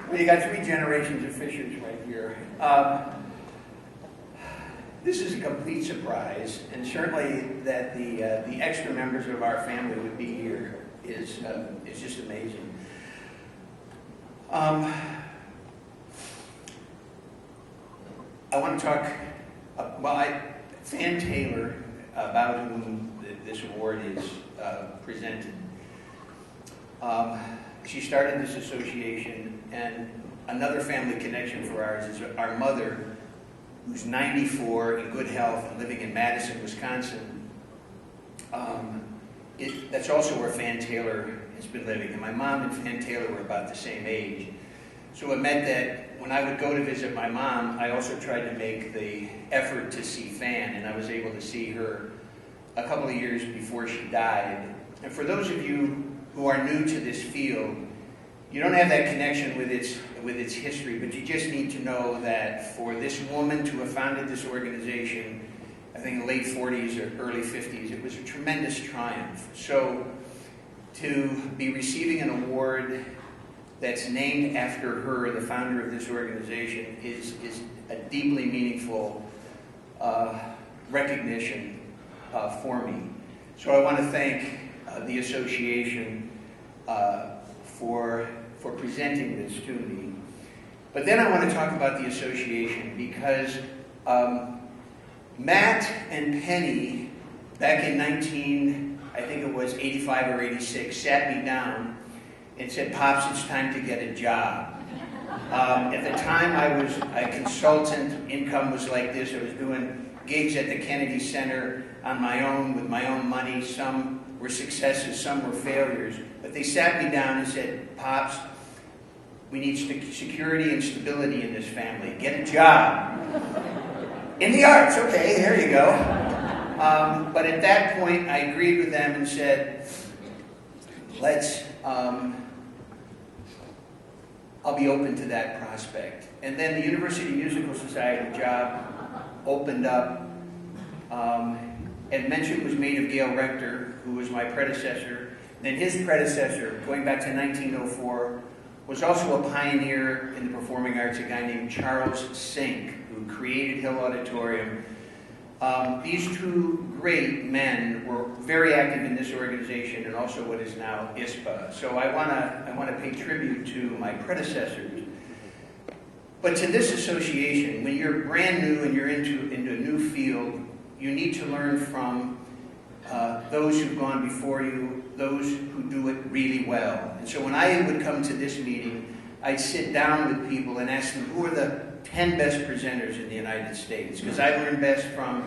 Well, you got 3 generations of Fischers right here. This is a complete surprise, and certainly that the extra members of our family would be here is just amazing. I want to talk, Fan Taylor, about whom this award is presented. She started this association, and another family connection for ours is our mother, who's 94, in good health, and living in Madison, Wisconsin. That's also where Fan Taylor has been living, and my mom and Fan Taylor were about the same age. So it meant that when I would go to visit my mom, I also tried to make the effort to see Fan, and I was able to see her a couple of years before she died. And for those of you who are new to this field, you don't have that connection with its history, but you just need to know that for this woman to have founded this organization, I think in the late 40s or early 50s, it was a tremendous triumph. So to be receiving an award that's named after her, the founder of this organization, is a deeply meaningful recognition for me. So I want to thank the association for presenting this to me. But then I want to talk about the association because Matt and Penny, back in 85 or 86, sat me down and said, "Pops, it's time to get a job." At the time, I was a consultant. Income was like this. I was doing gigs at the Kennedy Center on my own, with my own money. Some were successes, some were failures. But they sat me down and said, "Pops, we need security and stability in this family. Get a job." In the arts, okay, there you go. But at that point, I agreed with them and said, I'll be open to that prospect. And then the University Musical Society job opened up. Mention was made of Gail Rector, who was my predecessor. Then his predecessor, going back to 1904, was also a pioneer in the performing arts, a guy named Charles Sink, who created Hill Auditorium. These 2 great men were very active in this organization and also what is now ISPA. So I want to pay tribute to my predecessors. But to this association, when you're brand new and you're into a new field, you need to learn from those who've gone before you, those who do it really well. And so when I would come to this meeting, I'd sit down with people and ask them, who are the 10 best presenters in the United States? Because I learn best from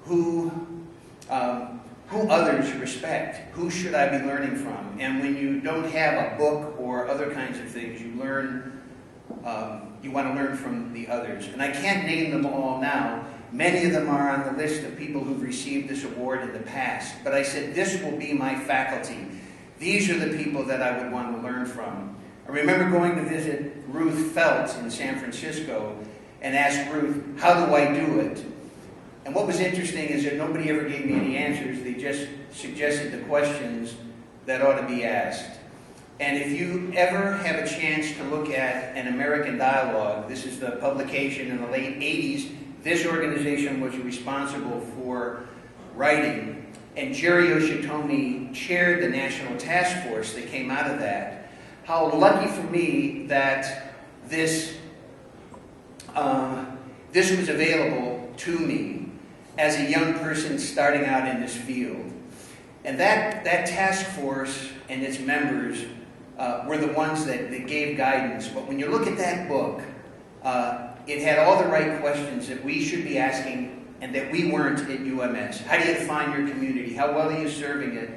who others respect. Who should I be learning from? And when you don't have a book or other kinds of things, you want to learn from the others. And I can't name them all now. Many of them are on the list of people who've received this award in the past. But I said, this will be my faculty. These are the people that I would want to learn from. I remember going to visit Ruth Felt in San Francisco and asked Ruth, how do I do it? And what was interesting is that nobody ever gave me any answers. They just suggested the questions that ought to be asked. And if you ever have a chance to look at an American Dialogue, this is the publication in the late 80s. This organization was responsible for writing, and Jerry Yoshitomi chaired the national task force that came out of that. How lucky for me that this was available to me as a young person starting out in this field. And that task force and its members were the ones that gave guidance. But when you look at that book, it had all the right questions that we should be asking and that we weren't at UMS. How do you define your community? How well are you serving it?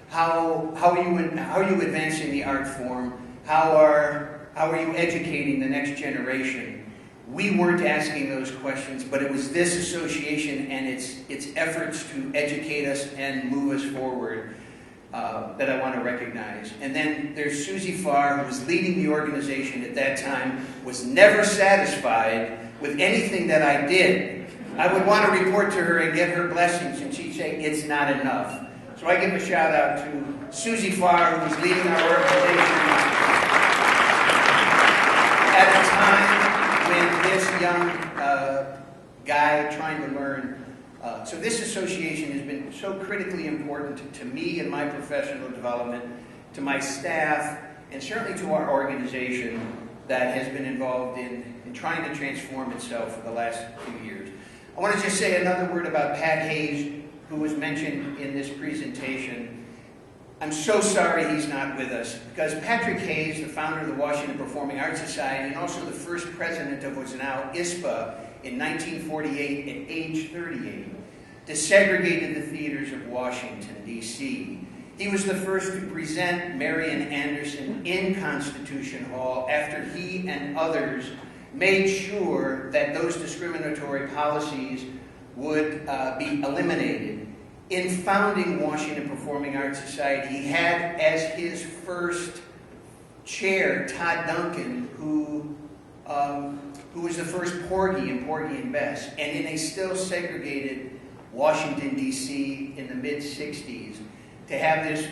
How are you advancing the art form? How are you educating the next generation? We weren't asking those questions, but it was this association and its efforts to educate us and move us forward that I want to recognize. And then there's Susie Farr, who was leading the organization at that time, was never satisfied with anything that I did. I would want to report to her and get her blessings, and she'd say, it's not enough. So I give a shout out to Susie Farr, who was leading our organization at a time when this young guy trying to learn. So this association has been so critically important to me and my professional development, to my staff, and certainly to our organization that has been involved in trying to transform itself for the last few years. I want to just say another word about Pat Hayes, who was mentioned in this presentation. I'm so sorry he's not with us, because Patrick Hayes, the founder of the Washington Performing Arts Society, and also the first president of what's now ISPA in 1948 at age 38, desegregated the theaters of Washington, D.C. He was the first to present Marian Anderson in Constitution Hall after he and others made sure that those discriminatory policies would be eliminated. In founding Washington Performing Arts Society, he had as his first chair Todd Duncan, who was the first Porgy in Porgy and Bess, and in a still segregated Washington, D.C. in the mid-60s, to have this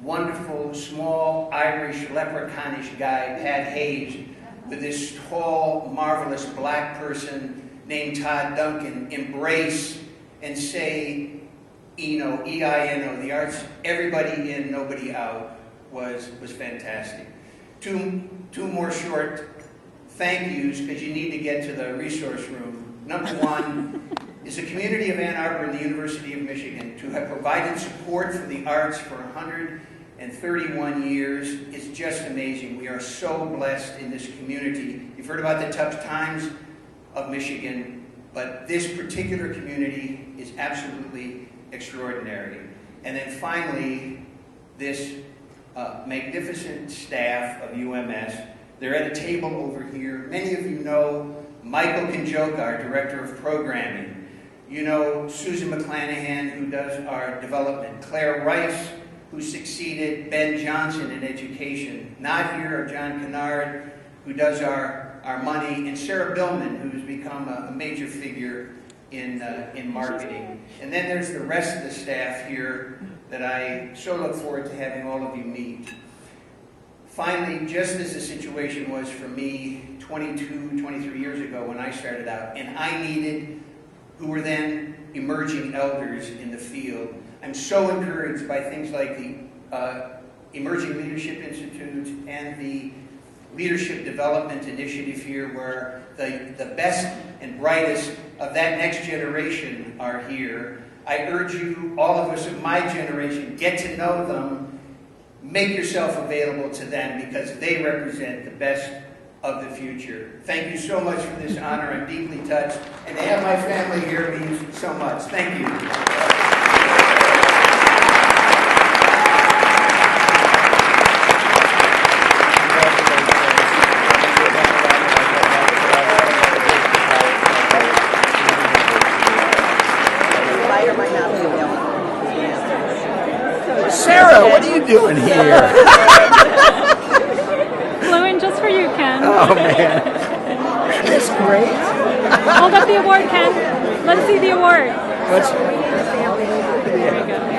wonderful, small, Irish, leprechaunish guy, Pat Hayes, with this tall, marvelous black person named Todd Duncan, embrace and say, Eno, E-I-N-O, the arts, everybody in, nobody out, was fantastic. Two more short thank yous, because you need to get to the resource room. Number one is the community of Ann Arbor and the University of Michigan, to have provided support for the arts for 131 years. It's just amazing. We are so blessed in this community. You've heard about the tough times of Michigan, but this particular community is absolutely extraordinary. And then finally, this magnificent staff of UMS. They're at a table over here. Many of you know Michael Kinjoka, our Director of Programming. You know Susan McClanahan, who does our development. Claire Rice, who succeeded Ben Johnson in education. Not here are John Kennard, who does our money, and Sarah Billman, who's become a major figure in marketing. And then there's the rest of the staff here that I so look forward to having all of you meet. Finally, just as the situation was for me 22, 23 years ago when I started out, and I needed who were then emerging elders in the field. I'm so encouraged by things like the Emerging Leadership Institute and the Leadership Development Initiative here, where the best and brightest of that next generation are here. I urge you, all of us of my generation, get to know them, make yourself available to them, because they represent the best of the future. Thank you so much for this honor. I'm deeply touched. And to have my family here means so much. Thank you. Sarah, what are you doing here? Just for you, Ken. Oh, man. That's great. Hold up the award, Ken. Let's see the award. What's... There we go.